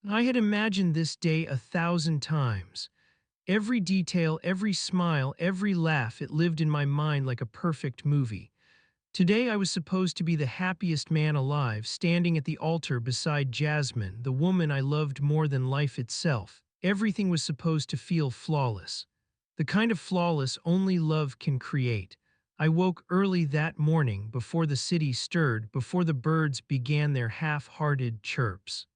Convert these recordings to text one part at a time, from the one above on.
I had imagined this day 1,000 times. Every detail, every smile, every laugh, it lived in my mind like a perfect movie. Today I was supposed to be the happiest man alive, standing at the altar beside Jasmine, the woman I loved more than life itself. Everything was supposed to feel flawless. The kind of flawless only love can create. I woke early that morning, before the city stirred, before the birds began their half-hearted chirps.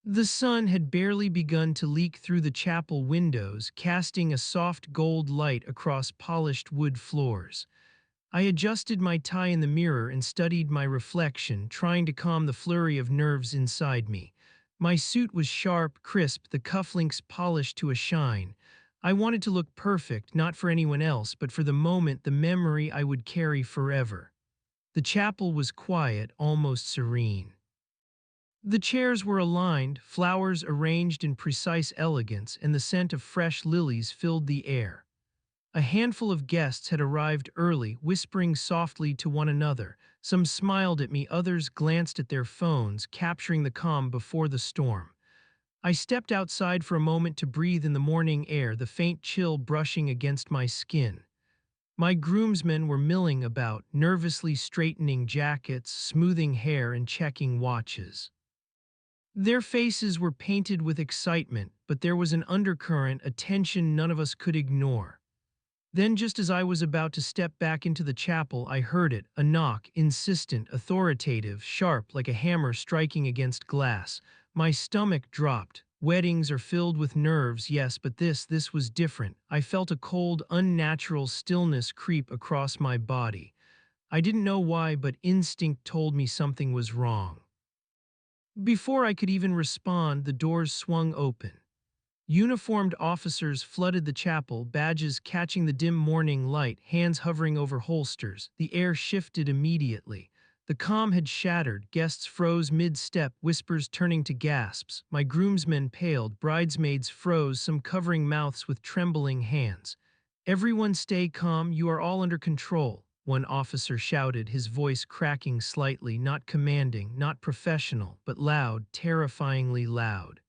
The sun had barely begun to leak through the chapel windows, casting a soft gold light across polished wood floors. I adjusted my tie in the mirror and studied my reflection, trying to calm the flurry of nerves inside me. My suit was sharp, crisp, the cufflinks polished to a shine. I wanted to look perfect, not for anyone else, but for the moment, the memory I would carry forever. The chapel was quiet, almost serene. The chairs were aligned, flowers arranged in precise elegance, and the scent of fresh lilies filled the air. A handful of guests had arrived early, whispering softly to one another. Some smiled at me, others glanced at their phones, capturing the calm before the storm. I stepped outside for a moment to breathe in the morning air, the faint chill brushing against my skin. My groomsmen were milling about, nervously straightening jackets, smoothing hair, and checking watches. Their faces were painted with excitement, but there was an undercurrent, a tension none of us could ignore. Then, just as I was about to step back into the chapel, I heard it, a knock, insistent, authoritative, sharp, like a hammer striking against glass. My stomach dropped. Weddings are filled with nerves, yes, but this was different. I felt a cold, unnatural stillness creep across my body. I didn't know why, but instinct told me something was wrong. Before I could even respond, the doors swung open. Uniformed officers flooded the chapel, badges catching the dim morning light, hands hovering over holsters. The air shifted immediately. The calm had shattered, guests froze mid-step, whispers turning to gasps. My groomsmen paled, bridesmaids froze, some covering mouths with trembling hands. "Everyone stay calm, you are all under control," one officer shouted, his voice cracking slightly, not commanding, not professional, but loud, terrifyingly loud.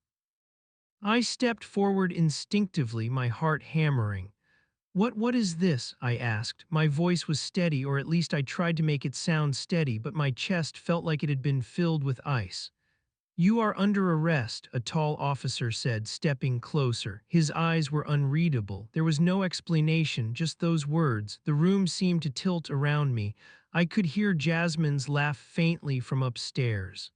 I stepped forward instinctively, my heart hammering. What is this?" I asked. My voice was steady, or at least I tried to make it sound steady, but my chest felt like it had been filled with ice. "You are under arrest," a tall officer said, stepping closer. His eyes were unreadable. There was no explanation, just those words. The room seemed to tilt around me. I could hear Jasmine's laugh faintly from upstairs.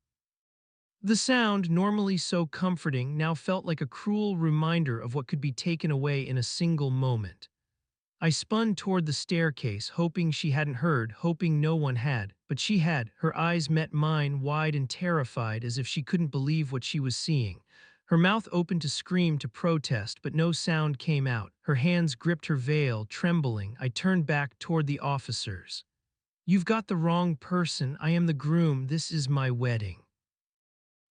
The sound, normally so comforting, now felt like a cruel reminder of what could be taken away in a single moment. I spun toward the staircase, hoping she hadn't heard, hoping no one had, but she had. Her eyes met mine, wide and terrified, as if she couldn't believe what she was seeing. Her mouth opened to scream, to protest, but no sound came out. Her hands gripped her veil, trembling. I turned back toward the officers. "You've got the wrong person. I am the groom. This is my wedding."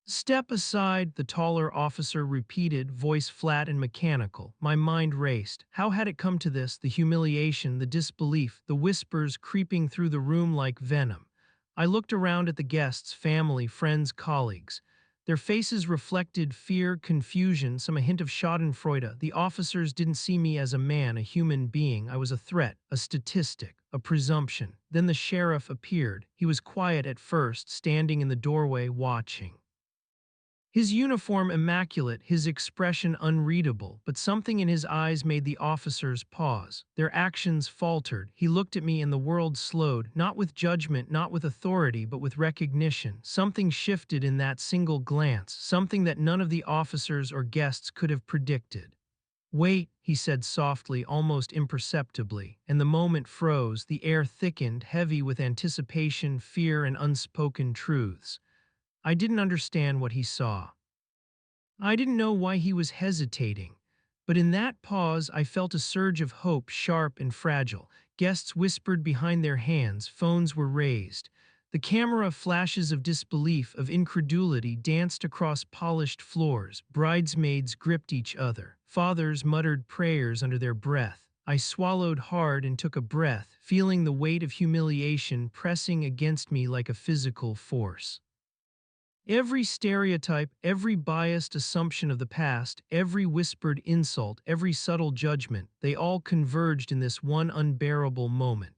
"Step aside," the taller officer repeated, voice flat and mechanical. My mind raced. How had it come to this? The humiliation, the disbelief, the whispers creeping through the room like venom. I looked around at the guests, family, friends, colleagues. Their faces reflected fear, confusion, some a hint of schadenfreude. The officers didn't see me as a man, a human being. I was a threat, a statistic, a presumption. Then the sheriff appeared. He was quiet at first, standing in the doorway, watching. His uniform immaculate, his expression unreadable, but something in his eyes made the officers pause. Their actions faltered. He looked at me and the world slowed, not with judgment, not with authority, but with recognition. Something shifted in that single glance, something that none of the officers or guests could have predicted. "Wait," he said softly, almost imperceptibly, and the moment froze. The air thickened, heavy with anticipation, fear, and unspoken truths. I didn't understand what he saw. I didn't know why he was hesitating. But in that pause, I felt a surge of hope, sharp and fragile. Guests whispered behind their hands, phones were raised. The camera flashes of disbelief, of incredulity, danced across polished floors. Bridesmaids gripped each other. Fathers muttered prayers under their breath. I swallowed hard and took a breath, feeling the weight of humiliation pressing against me like a physical force. Every stereotype, every biased assumption of the past, every whispered insult, every subtle judgment, they all converged in this one unbearable moment.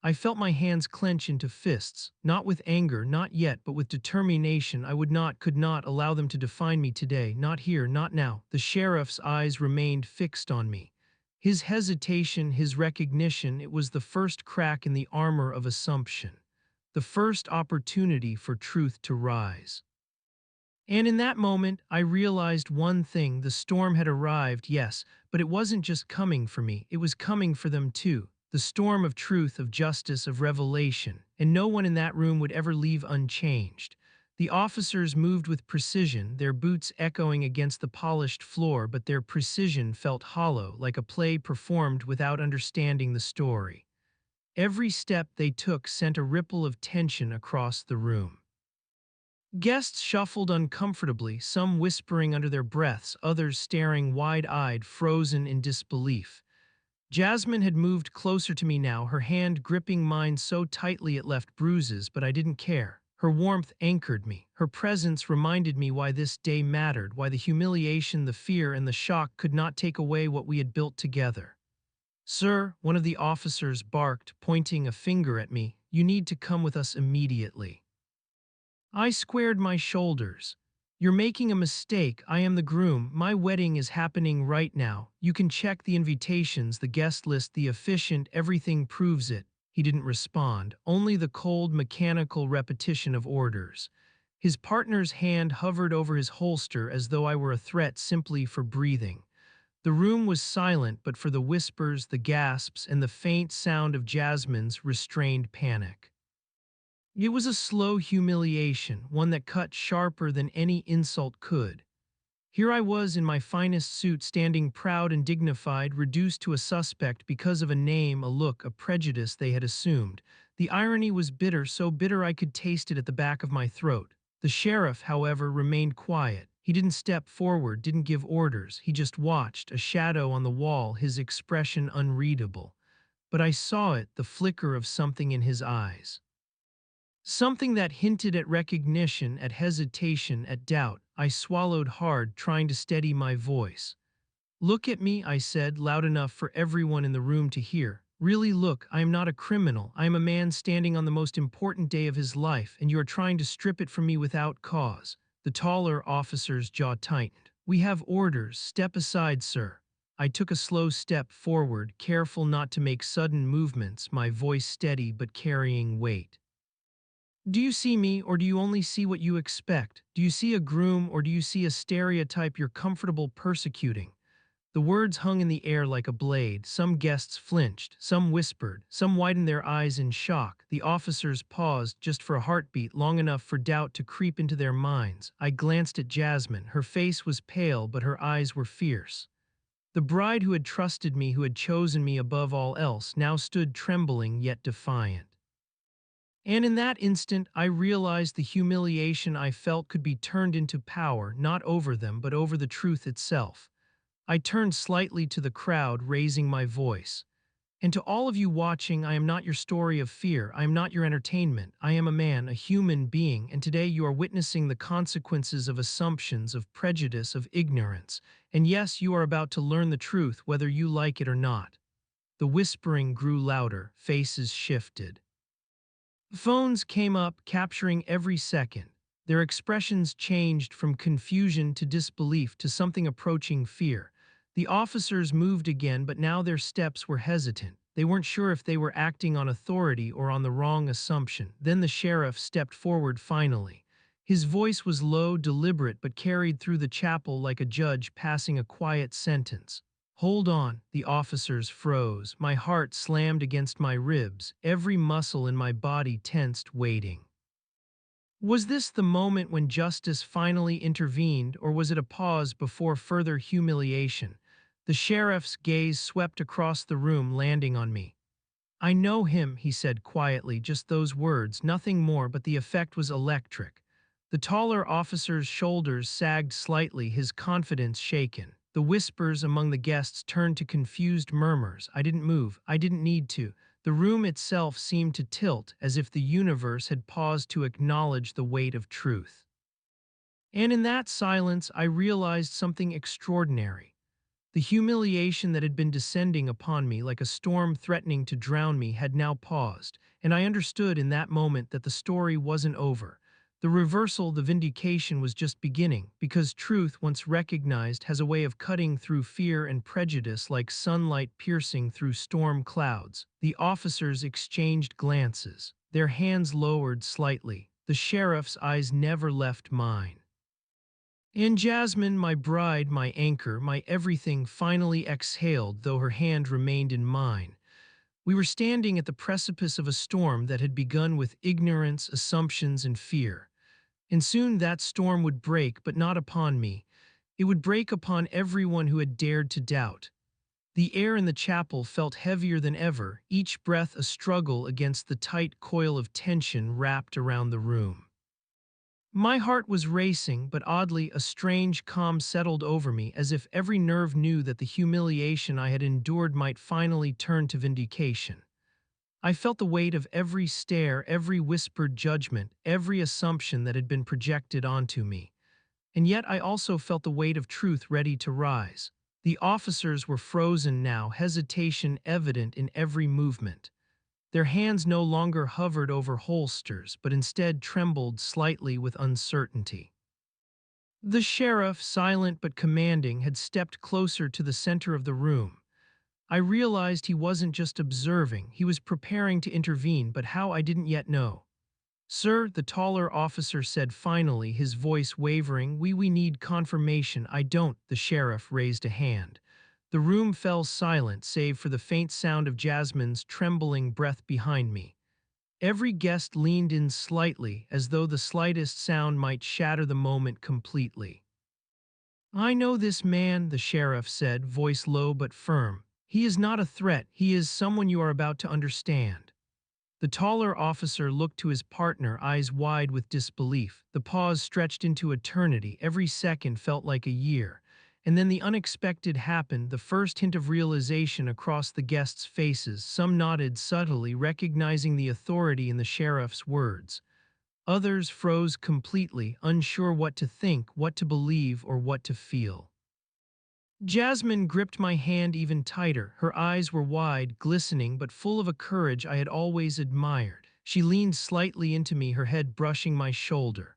I felt my hands clench into fists, not with anger, not yet, but with determination. I would not, could not allow them to define me today, not here, not now. The sheriff's eyes remained fixed on me. His hesitation, his recognition, it was the first crack in the armor of assumption, the first opportunity for truth to rise. And in that moment, I realized one thing: the storm had arrived, yes, but it wasn't just coming for me, it was coming for them too. The storm of truth, of justice, of revelation, and no one in that room would ever leave unchanged. The officers moved with precision, their boots echoing against the polished floor, but their precision felt hollow, like a play performed without understanding the story. Every step they took sent a ripple of tension across the room. Guests shuffled uncomfortably, some whispering under their breaths, others staring wide-eyed, frozen in disbelief. Jasmine had moved closer to me now, her hand gripping mine so tightly it left bruises, but I didn't care. Her warmth anchored me. Her presence reminded me why this day mattered, why the humiliation, the fear, and the shock could not take away what we had built together. "Sir," one of the officers barked, pointing a finger at me, "you need to come with us immediately." I squared my shoulders. "You're making a mistake. I am the groom. My wedding is happening right now. You can check the invitations, the guest list, the efficient, everything proves it." He didn't respond, only the cold, mechanical repetition of orders. His partner's hand hovered over his holster as though I were a threat simply for breathing. The room was silent but for the whispers, the gasps, and the faint sound of Jasmine's restrained panic. It was a slow humiliation, one that cut sharper than any insult could. Here I was in my finest suit, standing proud and dignified, reduced to a suspect because of a name, a look, a prejudice they had assumed. The irony was bitter, so bitter I could taste it at the back of my throat. The sheriff, however, remained quiet. He didn't step forward, didn't give orders. He just watched, a shadow on the wall, his expression unreadable. But I saw it, the flicker of something in his eyes. Something that hinted at recognition, at hesitation, at doubt. I swallowed hard, trying to steady my voice. "Look at me," I said, loud enough for everyone in the room to hear. "Really look, I am not a criminal. I am a man standing on the most important day of his life, and you are trying to strip it from me without cause." The taller officer's jaw tightened. "We have orders. Step aside, sir." I took a slow step forward, careful not to make sudden movements, my voice steady but carrying weight. "Do you see me, or do you only see what you expect? Do you see a groom, or do you see a stereotype you're comfortable persecuting?" The words hung in the air like a blade. Some guests flinched, some whispered, some widened their eyes in shock. The officers paused just for a heartbeat, long enough for doubt to creep into their minds. I glanced at Jasmine. Her face was pale, but her eyes were fierce. The bride who had trusted me, who had chosen me above all else, now stood trembling yet defiant. And in that instant, I realized the humiliation I felt could be turned into power, not over them, but over the truth itself. I turned slightly to the crowd, raising my voice. "And to all of you watching, I am not your story of fear. I am not your entertainment. I am a man, a human being, and today you are witnessing the consequences of assumptions, of prejudice, of ignorance. And yes, you are about to learn the truth, whether you like it or not." The whispering grew louder, faces shifted. Phones came up, capturing every second. Their expressions changed from confusion to disbelief to something approaching fear. The officers moved again, but now their steps were hesitant. They weren't sure if they were acting on authority or on the wrong assumption. Then the sheriff stepped forward finally. His voice was low, deliberate, but carried through the chapel like a judge passing a quiet sentence. "Hold on." The officers froze. My heart slammed against my ribs, every muscle in my body tensed, waiting. Was this the moment when justice finally intervened, or was it a pause before further humiliation? The sheriff's gaze swept across the room, landing on me. "I know him," he said quietly, just those words, nothing more, but the effect was electric. The taller officer's shoulders sagged slightly, his confidence shaken. The whispers among the guests turned to confused murmurs. I didn't move. I didn't need to. The room itself seemed to tilt, as if the universe had paused to acknowledge the weight of truth. And in that silence, I realized something extraordinary. The humiliation that had been descending upon me like a storm threatening to drown me had now paused, and I understood in that moment that the story wasn't over. The reversal, the vindication, was just beginning, because truth, once recognized, has a way of cutting through fear and prejudice like sunlight piercing through storm clouds. The officers exchanged glances, their hands lowered slightly. The sheriff's eyes never left mine. And Jasmine, my bride, my anchor, my everything, finally exhaled, though her hand remained in mine. We were standing at the precipice of a storm that had begun with ignorance, assumptions, and fear. And soon that storm would break, but not upon me. It would break upon everyone who had dared to doubt. The air in the chapel felt heavier than ever, each breath a struggle against the tight coil of tension wrapped around the room. My heart was racing, but oddly, a strange calm settled over me, as if every nerve knew that the humiliation I had endured might finally turn to vindication. I felt the weight of every stare, every whispered judgment, every assumption that had been projected onto me. And yet I also felt the weight of truth ready to rise. The officers were frozen now, hesitation evident in every movement. Their hands no longer hovered over holsters, but instead trembled slightly with uncertainty. The sheriff, silent but commanding, had stepped closer to the center of the room. I realized he wasn't just observing, he was preparing to intervene, but how I didn't yet know. "Sir," the taller officer said finally, his voice wavering, we need confirmation." "I don't." The sheriff raised a hand. The room fell silent, save for the faint sound of Jasmine's trembling breath behind me. Every guest leaned in slightly, as though the slightest sound might shatter the moment completely. "I know this man," the sheriff said, voice low but firm. "He is not a threat, he is someone you are about to understand." The taller officer looked to his partner, eyes wide with disbelief. The pause stretched into eternity. Every second felt like a year. And then the unexpected happened, the first hint of realization across the guests' faces. Some nodded subtly, recognizing the authority in the sheriff's words. Others froze completely, unsure what to think, what to believe, or what to feel. Jasmine gripped my hand even tighter. Her eyes were wide, glistening, but full of a courage I had always admired. She leaned slightly into me, her head brushing my shoulder.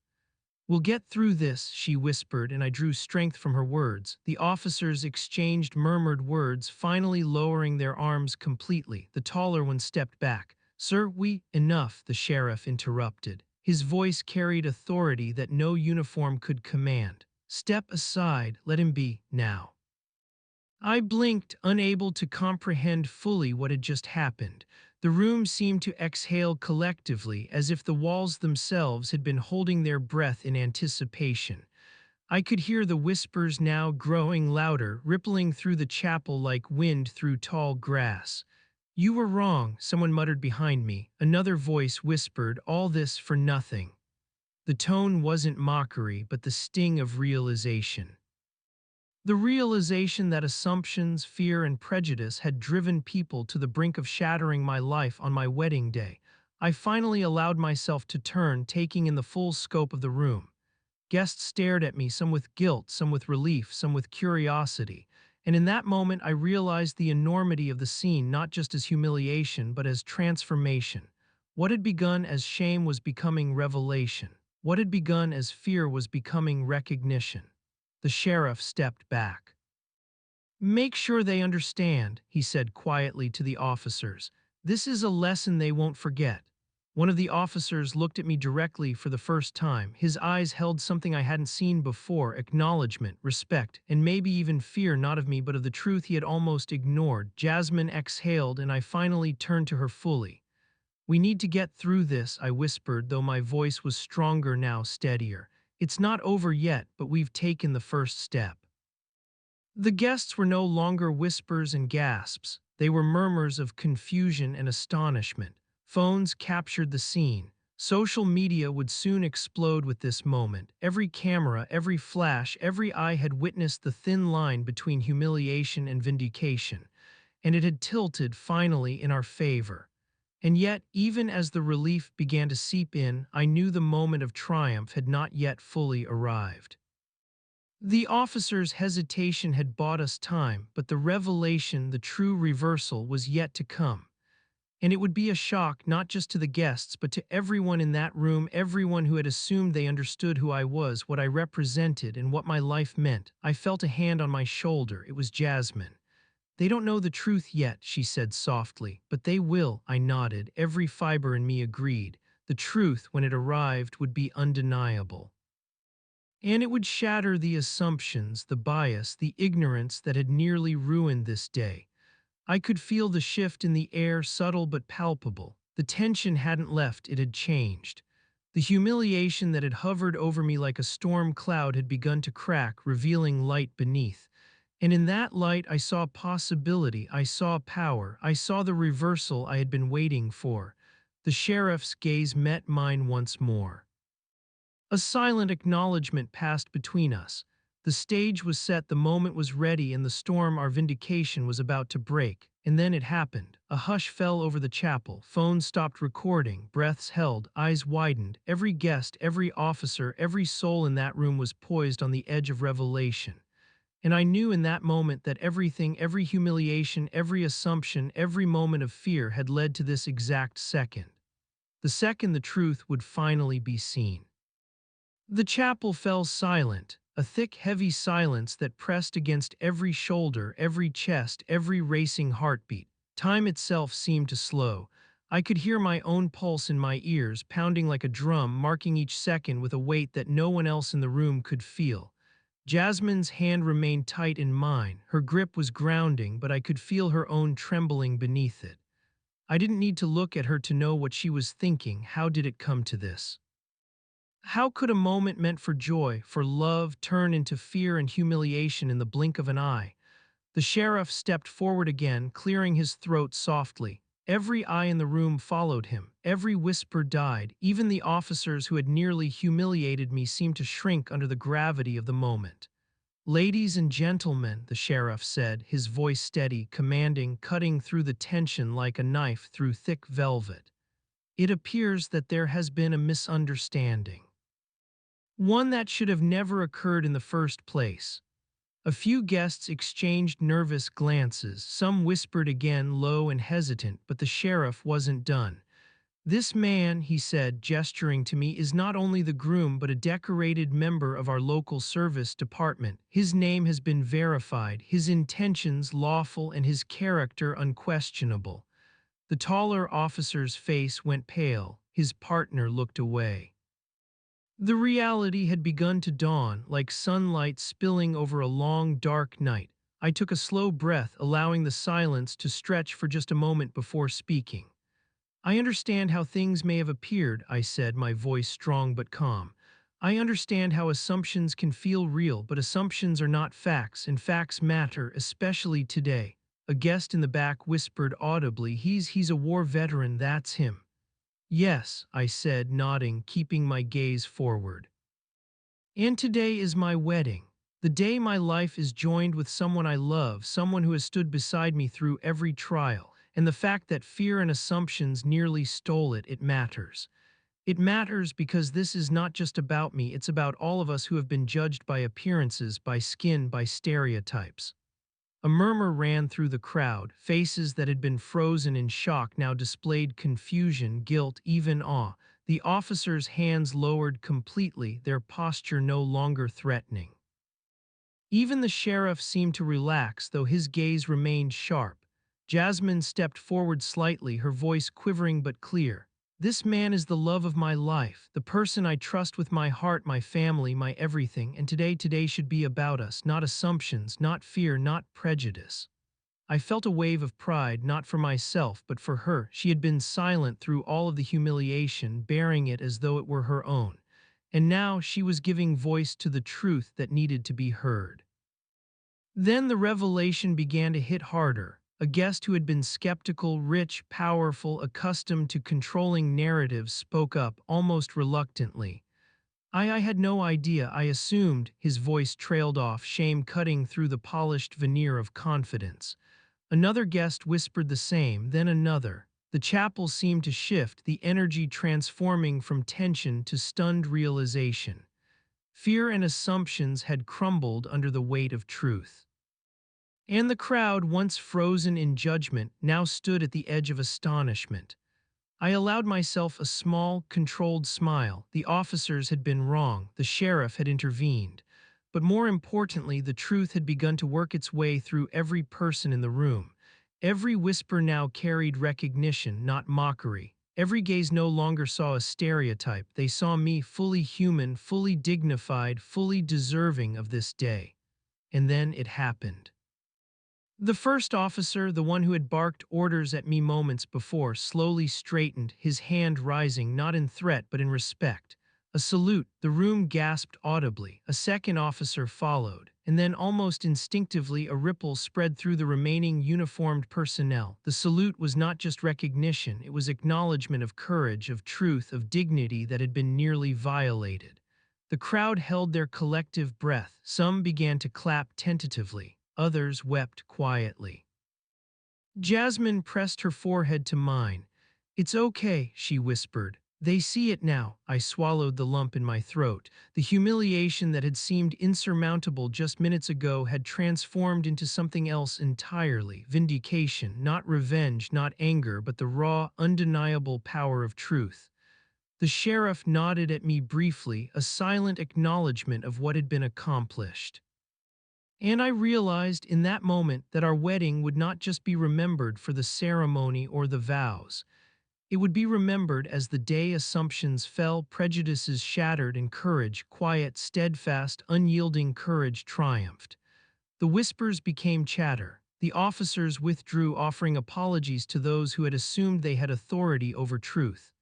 "We'll get through this," she whispered, and I drew strength from her words. The officers exchanged murmured words, finally lowering their arms completely. The taller one stepped back. "Sir, enough," the sheriff interrupted. His voice carried authority that no uniform could command. "Step aside, let him be, now." I blinked, unable to comprehend fully what had just happened. The room seemed to exhale collectively, as if the walls themselves had been holding their breath in anticipation. I could hear the whispers now growing louder, rippling through the chapel like wind through tall grass. "You were wrong," someone muttered behind me. Another voice whispered, "All this for nothing." The tone wasn't mockery, but the sting of realization. The realization that assumptions, fear, and prejudice had driven people to the brink of shattering my life on my wedding day. I finally allowed myself to turn, taking in the full scope of the room. Guests stared at me, some with guilt, some with relief, some with curiosity. And in that moment, I realized the enormity of the scene, not just as humiliation, but as transformation. What had begun as shame was becoming revelation. What had begun as fear was becoming recognition. The sheriff stepped back. "Make sure they understand," he said quietly to the officers. "This is a lesson they won't forget." One of the officers looked at me directly for the first time. His eyes held something I hadn't seen before: acknowledgement, respect, and maybe even fear, not of me but of the truth he had almost ignored. Jasmine exhaled, and I finally turned to her fully. "We need to get through this," I whispered, though my voice was stronger now, steadier. "It's not over yet, but we've taken the first step." The guests were no longer whispers and gasps. They were murmurs of confusion and astonishment. Phones captured the scene. Social media would soon explode with this moment. Every camera, every flash, every eye had witnessed the thin line between humiliation and vindication, and it had tilted finally in our favor. And yet, even as the relief began to seep in, I knew the moment of triumph had not yet fully arrived. The officer's hesitation had bought us time, but the revelation, the true reversal, was yet to come. And it would be a shock not just to the guests, but to everyone in that room, everyone who had assumed they understood who I was, what I represented, and what my life meant. I felt a hand on my shoulder. It was Jasmine. "They don't know the truth yet," she said softly. "But they will," I nodded. Every fiber in me agreed. The truth, when it arrived, would be undeniable. And it would shatter the assumptions, the bias, the ignorance that had nearly ruined this day. I could feel the shift in the air, subtle but palpable. The tension hadn't left, it had changed. The humiliation that had hovered over me like a storm cloud had begun to crack, revealing light beneath. And in that light I saw possibility, I saw power, I saw the reversal I had been waiting for. The sheriff's gaze met mine once more. A silent acknowledgement passed between us. The stage was set, the moment was ready, and the storm, our vindication, was about to break. And then it happened. A hush fell over the chapel. Phones stopped recording, breaths held, eyes widened. Every guest, every officer, every soul in that room was poised on the edge of revelation. And I knew in that moment that everything, every humiliation, every assumption, every moment of fear had led to this exact second. The second the truth would finally be seen. The chapel fell silent, a thick, heavy silence that pressed against every shoulder, every chest, every racing heartbeat. Time itself seemed to slow. I could hear my own pulse in my ears, pounding like a drum, marking each second with a weight that no one else in the room could feel. Jasmine's hand remained tight in mine. Her grip was grounding, but I could feel her own trembling beneath it. I didn't need to look at her to know what she was thinking. How did it come to this? How could a moment meant for joy, for love, turn into fear and humiliation in the blink of an eye? The sheriff stepped forward again, clearing his throat softly. Every eye in the room followed him. Every whisper died. Even the officers who had nearly humiliated me seemed to shrink under the gravity of the moment. "Ladies and gentlemen," the sheriff said, his voice steady, commanding, cutting through the tension like a knife through thick velvet. "It appears that there has been a misunderstanding. One that should have never occurred in the first place." A few guests exchanged nervous glances. Some whispered again, low and hesitant, but the sheriff wasn't done. "This man," he said, gesturing to me, "is not only the groom but a decorated member of our local service department. His name has been verified, his intentions lawful, and his character unquestionable." The taller officer's face went pale. His partner looked away. The reality had begun to dawn, like sunlight spilling over a long, dark night. I took a slow breath, allowing the silence to stretch for just a moment before speaking. "I understand how things may have appeared," I said, my voice strong but calm. "I understand how assumptions can feel real, but assumptions are not facts, and facts matter, especially today." A guest in the back whispered audibly, He's a war veteran, that's him." "Yes," I said, nodding, keeping my gaze forward. "And today is my wedding. The day my life is joined with someone I love, someone who has stood beside me through every trial. And the fact that fear and assumptions nearly stole it, it matters. It matters because this is not just about me, it's about all of us who have been judged by appearances, by skin, by stereotypes." A murmur ran through the crowd. Faces that had been frozen in shock now displayed confusion, guilt, even awe. The officers' hands lowered completely, their posture no longer threatening. Even the sheriff seemed to relax, though his gaze remained sharp. Jasmine stepped forward slightly, her voice quivering but clear. "This man is the love of my life, the person I trust with my heart, my family, my everything, and today should be about us, not assumptions, not fear, not prejudice." I felt a wave of pride, not for myself, but for her. She had been silent through all of the humiliation, bearing it as though it were her own. And now she was giving voice to the truth that needed to be heard. Then the revelation began to hit harder. A guest who had been skeptical, rich, powerful, accustomed to controlling narratives spoke up, almost reluctantly. I had no idea, I assumed." His voice trailed off, shame cutting through the polished veneer of confidence. Another guest whispered the same, then another. The chapel seemed to shift, the energy transforming from tension to stunned realization. Fear and assumptions had crumbled under the weight of truth. And the crowd, once frozen in judgment, now stood at the edge of astonishment. I allowed myself a small, controlled smile. The officers had been wrong, the sheriff had intervened. But more importantly, the truth had begun to work its way through every person in the room. Every whisper now carried recognition, not mockery. Every gaze no longer saw a stereotype. They saw me fully human, fully dignified, fully deserving of this day. And then it happened. The first officer, the one who had barked orders at me moments before, slowly straightened, his hand rising not in threat but in respect. A salute, the room gasped audibly. A second officer followed, and then almost instinctively a ripple spread through the remaining uniformed personnel. The salute was not just recognition, it was acknowledgement of courage, of truth, of dignity that had been nearly violated. The crowd held their collective breath. Some began to clap tentatively. Others wept quietly. Jasmine pressed her forehead to mine. "It's okay," she whispered. "They see it now." I swallowed the lump in my throat. The humiliation that had seemed insurmountable just minutes ago had transformed into something else entirely. Vindication, not revenge, not anger, but the raw, undeniable power of truth. The sheriff nodded at me briefly, a silent acknowledgement of what had been accomplished. And I realized in that moment that our wedding would not just be remembered for the ceremony or the vows. It would be remembered as the day assumptions fell, prejudices shattered, and courage, quiet, steadfast, unyielding courage, triumphed. The whispers became chatter. The officers withdrew, offering apologies to those who had assumed they had authority over truth.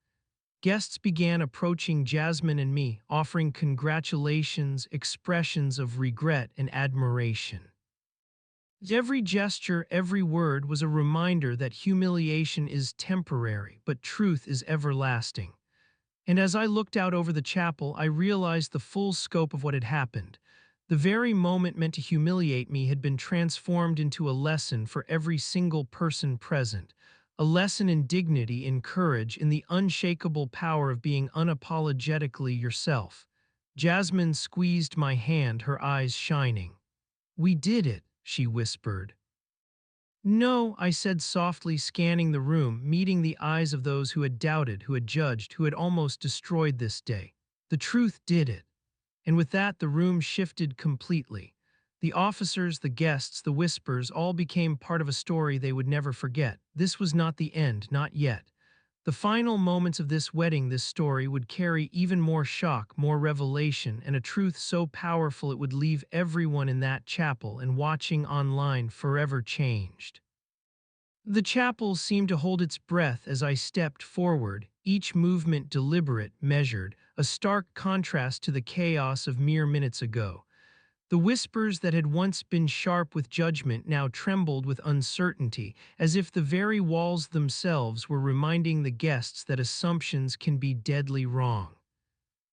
Guests began approaching Jasmine and me, offering congratulations, expressions of regret and admiration. Every gesture, every word was a reminder that humiliation is temporary, but truth is everlasting. And as I looked out over the chapel, I realized the full scope of what had happened. The very moment meant to humiliate me had been transformed into a lesson for every single person present. A lesson in dignity, in courage, in the unshakable power of being unapologetically yourself. Jasmine squeezed my hand, her eyes shining. "We did it," she whispered. "No," I said softly, scanning the room, meeting the eyes of those who had doubted, who had judged, who had almost destroyed this day. "The truth did it." And with that, the room shifted completely. The officers, the guests, the whispers all became part of a story they would never forget. This was not the end, not yet. The final moments of this wedding, this story, would carry even more shock, more revelation, and a truth so powerful it would leave everyone in that chapel and watching online forever changed. The chapel seemed to hold its breath as I stepped forward, each movement deliberate, measured, a stark contrast to the chaos of mere minutes ago. The whispers that had once been sharp with judgment now trembled with uncertainty, as if the very walls themselves were reminding the guests that assumptions can be deadly wrong.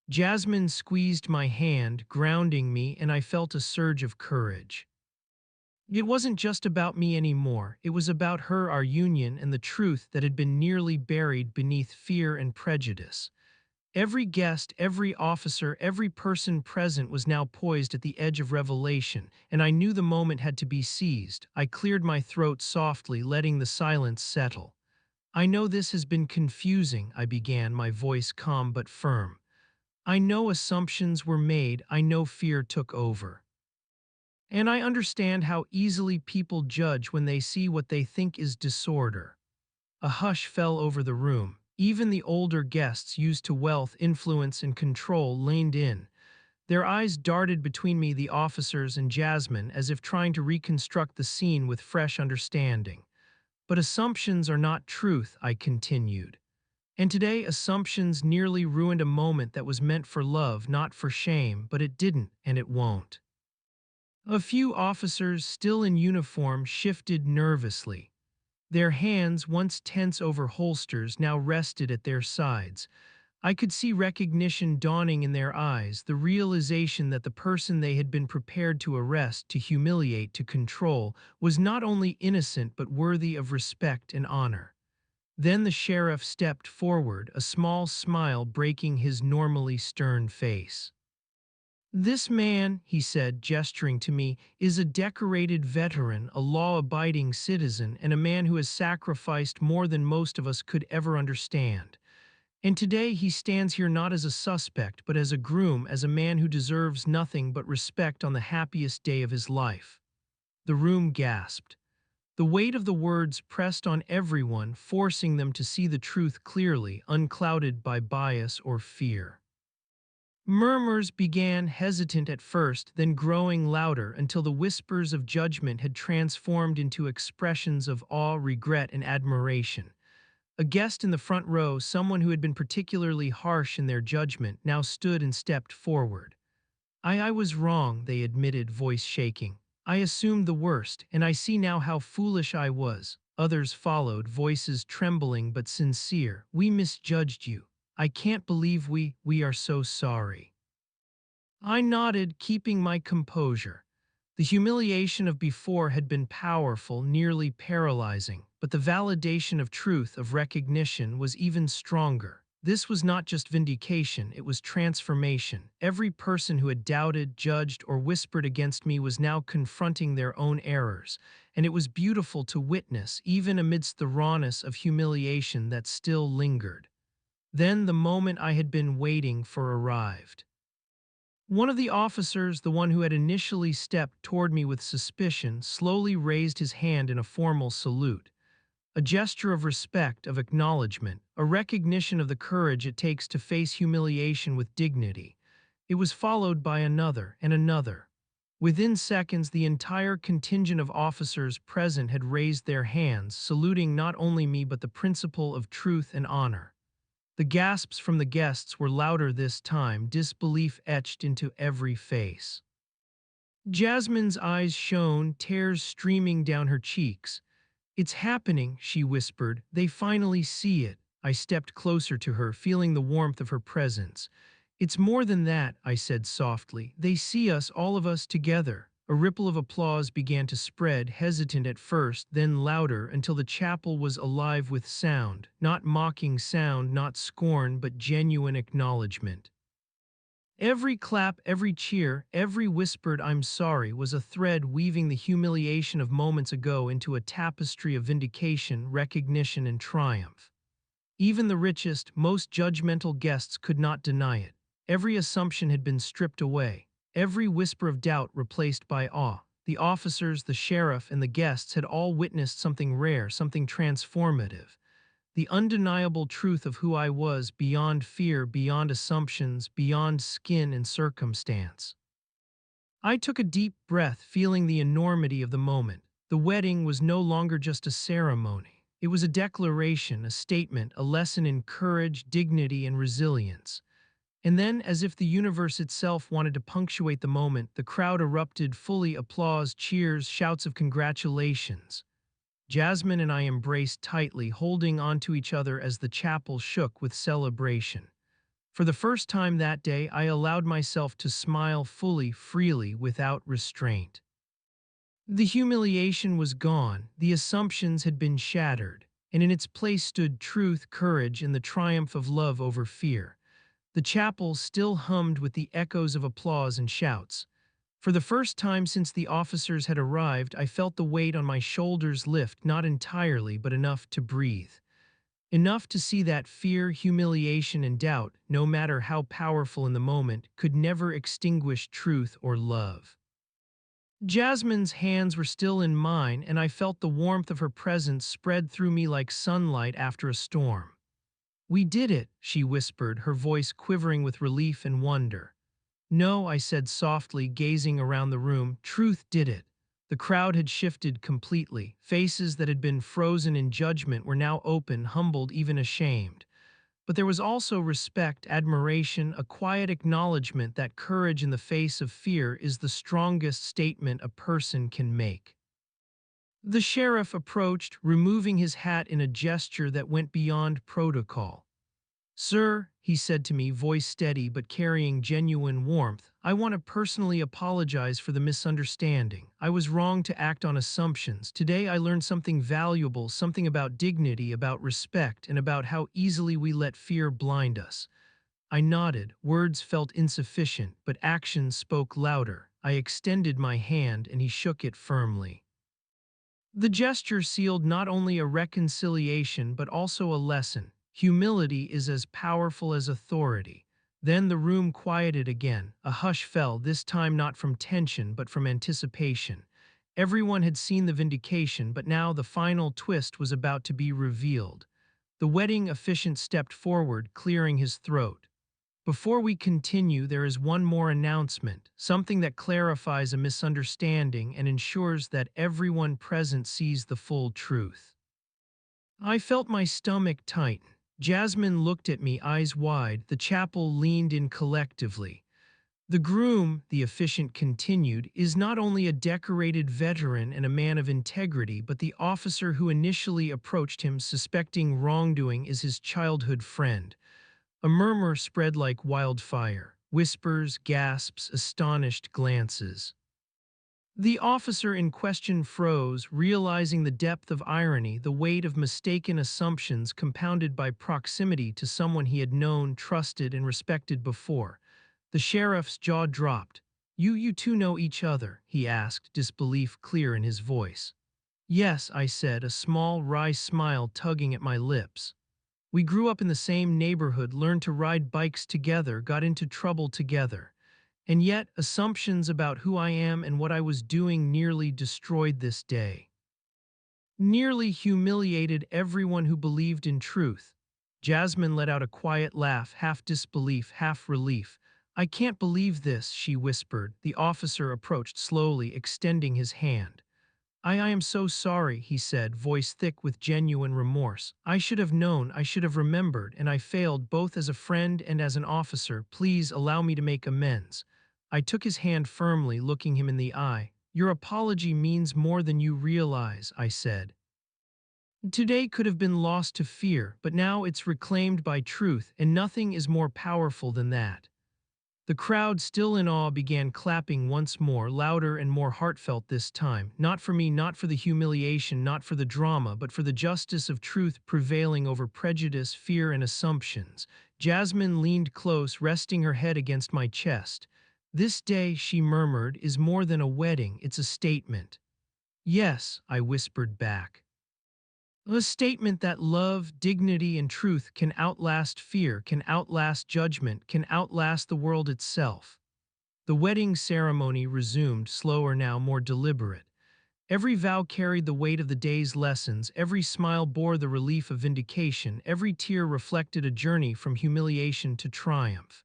Jasmine squeezed my hand, grounding me, and I felt a surge of courage. It wasn't just about me anymore. It was about her, our union, and the truth that had been nearly buried beneath fear and prejudice. Every guest, every officer, every person present was now poised at the edge of revelation, and I knew the moment had to be seized. I cleared my throat softly, letting the silence settle. "I know this has been confusing," I began, my voice calm but firm. "I know assumptions were made, I know fear took over. And I understand how easily people judge when they see what they think is disorder." A hush fell over the room. Even the older guests, used to wealth, influence, and control, leaned in. Their eyes darted between me, the officers, and Jasmine, as if trying to reconstruct the scene with fresh understanding. "But assumptions are not truth," I continued. "And today, assumptions nearly ruined a moment that was meant for love, not for shame, but it didn't, and it won't." A few officers, still in uniform, shifted nervously. Their hands, once tense over holsters, now rested at their sides. I could see recognition dawning in their eyes, the realization that the person they had been prepared to arrest, to humiliate, to control, was not only innocent but worthy of respect and honor. Then the sheriff stepped forward, a small smile breaking his normally stern face. "This man," he said, gesturing to me, "is a decorated veteran, a law-abiding citizen, and a man who has sacrificed more than most of us could ever understand. And today he stands here not as a suspect, but as a groom, as a man who deserves nothing but respect on the happiest day of his life." The room gasped. The weight of the words pressed on everyone, forcing them to see the truth clearly, unclouded by bias or fear. Murmurs began, hesitant at first, then growing louder until the whispers of judgment had transformed into expressions of awe, regret, and admiration. A guest in the front row, someone who had been particularly harsh in their judgment, now stood and stepped forward. I was wrong," they admitted, voice shaking. "I assumed the worst, and I see now how foolish I was." Others followed, voices trembling but sincere. "We misjudged you. I can't believe we are so sorry." I nodded, keeping my composure. The humiliation of before had been powerful, nearly paralyzing, but the validation of truth, of recognition, was even stronger. This was not just vindication, it was transformation. Every person who had doubted, judged, or whispered against me was now confronting their own errors, and it was beautiful to witness, even amidst the rawness of humiliation that still lingered. Then the moment I had been waiting for arrived. One of the officers, the one who had initially stepped toward me with suspicion, slowly raised his hand in a formal salute, a gesture of respect, of acknowledgement, a recognition of the courage it takes to face humiliation with dignity. It was followed by another and another. Within seconds, the entire contingent of officers present had raised their hands, saluting not only me but the principle of truth and honor. The gasps from the guests were louder this time, disbelief etched into every face. Jasmine's eyes shone, tears streaming down her cheeks. "It's happening," she whispered. "They finally see it." I stepped closer to her, feeling the warmth of her presence. "It's more than that," I said softly. "They see us, all of us, together." A ripple of applause began to spread, hesitant at first, then louder, until the chapel was alive with sound. Not mocking sound, not scorn, but genuine acknowledgement. Every clap, every cheer, every whispered "I'm sorry" was a thread weaving the humiliation of moments ago into a tapestry of vindication, recognition, and triumph. Even the richest, most judgmental guests could not deny it. Every assumption had been stripped away, every whisper of doubt replaced by awe. The officers, the sheriff, and the guests had all witnessed something rare, something transformative. The undeniable truth of who I was, beyond fear, beyond assumptions, beyond skin and circumstance. I took a deep breath, feeling the enormity of the moment. The wedding was no longer just a ceremony. It was a declaration, a statement, a lesson in courage, dignity, and resilience. And then, as if the universe itself wanted to punctuate the moment, the crowd erupted, fully applause, cheers, shouts of congratulations. Jasmine and I embraced tightly, holding onto each other as the chapel shook with celebration. For the first time that day, I allowed myself to smile fully, freely, without restraint. The humiliation was gone, the assumptions had been shattered, and in its place stood truth, courage, and the triumph of love over fear. The chapel still hummed with the echoes of applause and shouts. For the first time since the officers had arrived, I felt the weight on my shoulders lift, not entirely, but enough to breathe. Enough to see that fear, humiliation, and doubt, no matter how powerful in the moment, could never extinguish truth or love. Jasmine's hands were still in mine, and I felt the warmth of her presence spread through me like sunlight after a storm. "We did it," she whispered, her voice quivering with relief and wonder. "No," I said softly, gazing around the room, "truth did it." The crowd had shifted completely. Faces that had been frozen in judgment were now open, humbled, even ashamed. But there was also respect, admiration, a quiet acknowledgement that courage in the face of fear is the strongest statement a person can make. The sheriff approached, removing his hat in a gesture that went beyond protocol. "Sir," he said to me, voice steady but carrying genuine warmth, "I want to personally apologize for the misunderstanding. I was wrong to act on assumptions. Today I learned something valuable, something about dignity, about respect, and about how easily we let fear blind us." I nodded. Words felt insufficient, but actions spoke louder. I extended my hand and he shook it firmly. The gesture sealed not only a reconciliation but also a lesson. Humility is as powerful as authority. Then the room quieted again. A hush fell, this time not from tension but from anticipation. Everyone had seen the vindication, but now the final twist was about to be revealed. The wedding officiant stepped forward, clearing his throat. "Before we continue, there is one more announcement, something that clarifies a misunderstanding and ensures that everyone present sees the full truth." I felt my stomach tighten. Jasmine looked at me, eyes wide. The chapel leaned in collectively. "The groom," the officiant continued, "is not only a decorated veteran and a man of integrity, but the officer who initially approached him suspecting wrongdoing is his childhood friend." A murmur spread like wildfire, whispers, gasps, astonished glances. The officer in question froze, realizing the depth of irony, the weight of mistaken assumptions compounded by proximity to someone he had known, trusted, and respected before. The sheriff's jaw dropped. You two know each other?" he asked, disbelief clear in his voice. "Yes," I said, a small, wry smile tugging at my lips. "We grew up in the same neighborhood, learned to ride bikes together, got into trouble together. And yet, assumptions about who I am and what I was doing nearly destroyed this day. Nearly humiliated everyone who believed in truth." Jasmine let out a quiet laugh, half disbelief, half relief. "I can't believe this," she whispered. The officer approached slowly, extending his hand. I am so sorry," he said, voice thick with genuine remorse. "I should have known, I should have remembered, and I failed both as a friend and as an officer. Please allow me to make amends." I took his hand firmly, looking him in the eye. "Your apology means more than you realize," I said. "Today could have been lost to fear, but now it's reclaimed by truth, and nothing is more powerful than that." The crowd, still in awe, began clapping once more, louder and more heartfelt this time. Not for me, not for the humiliation, not for the drama, but for the justice of truth prevailing over prejudice, fear, and assumptions. Jasmine leaned close, resting her head against my chest. "This day," she murmured, "is more than a wedding, it's a statement." "Yes," I whispered back. "A statement that love, dignity, and truth can outlast fear, can outlast judgment, can outlast the world itself." The wedding ceremony resumed, slower now, more deliberate. Every vow carried the weight of the day's lessons, every smile bore the relief of vindication, every tear reflected a journey from humiliation to triumph.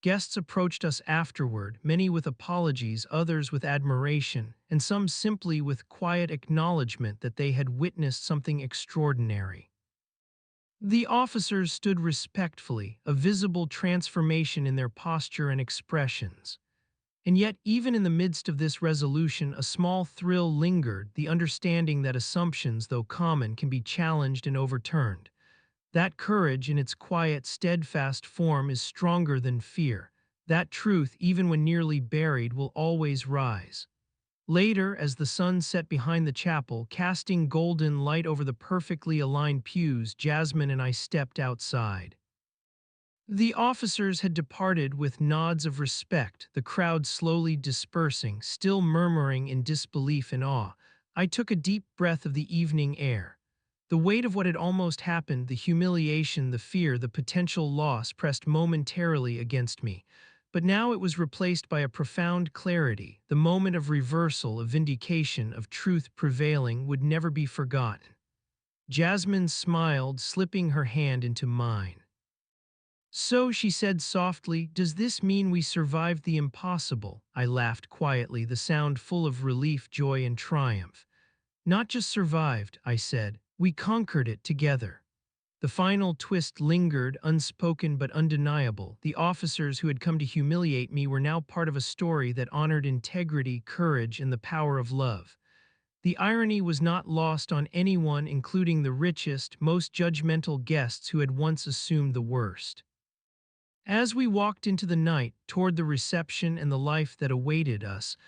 Guests approached us afterward, many with apologies, others with admiration, and some simply with quiet acknowledgement that they had witnessed something extraordinary. The officers stood respectfully, a visible transformation in their posture and expressions. And yet, even in the midst of this resolution, a small thrill lingered, the understanding that assumptions, though common, can be challenged and overturned. That courage, in its quiet, steadfast form, is stronger than fear. That truth, even when nearly buried, will always rise. Later, as the sun set behind the chapel, casting golden light over the perfectly aligned pews, Jasmine and I stepped outside. The officers had departed with nods of respect, the crowd slowly dispersing, still murmuring in disbelief and awe. I took a deep breath of the evening air. The weight of what had almost happened, the humiliation, the fear, the potential loss, pressed momentarily against me. But now it was replaced by a profound clarity. The moment of reversal, of vindication, of truth prevailing would never be forgotten. Jasmine smiled, slipping her hand into mine. "So," she said softly, "does this mean we survived the impossible?" I laughed quietly, the sound full of relief, joy, and triumph. "Not just survived," I said. "We conquered it together." The final twist lingered, unspoken but undeniable. The officers who had come to humiliate me were now part of a story that honored integrity, courage, and the power of love. The irony was not lost on anyone, including the richest, most judgmental guests who had once assumed the worst. As we walked into the night toward the reception and the life that awaited us,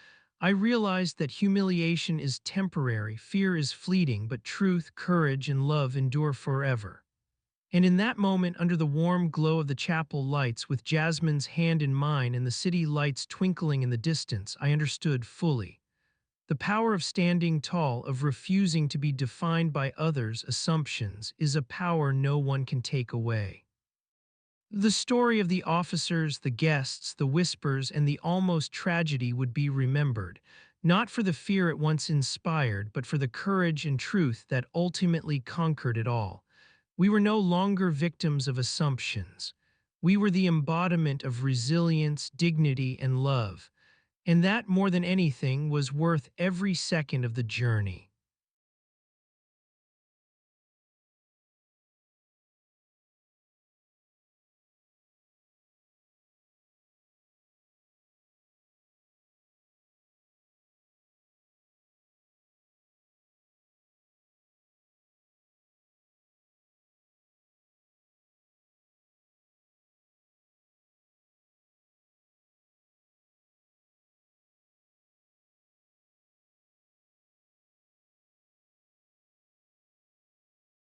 I realized that humiliation is temporary, fear is fleeting, but truth, courage, and love endure forever. And in that moment, under the warm glow of the chapel lights, with Jasmine's hand in mine and the city lights twinkling in the distance, I understood fully. The power of standing tall, of refusing to be defined by others' assumptions, is a power no one can take away. The story of the officers, the guests, the whispers, and the almost tragedy would be remembered, not for the fear it once inspired, but for the courage and truth that ultimately conquered it all. We were no longer victims of assumptions. We were the embodiment of resilience, dignity, and love. And that, more than anything, was worth every second of the journey.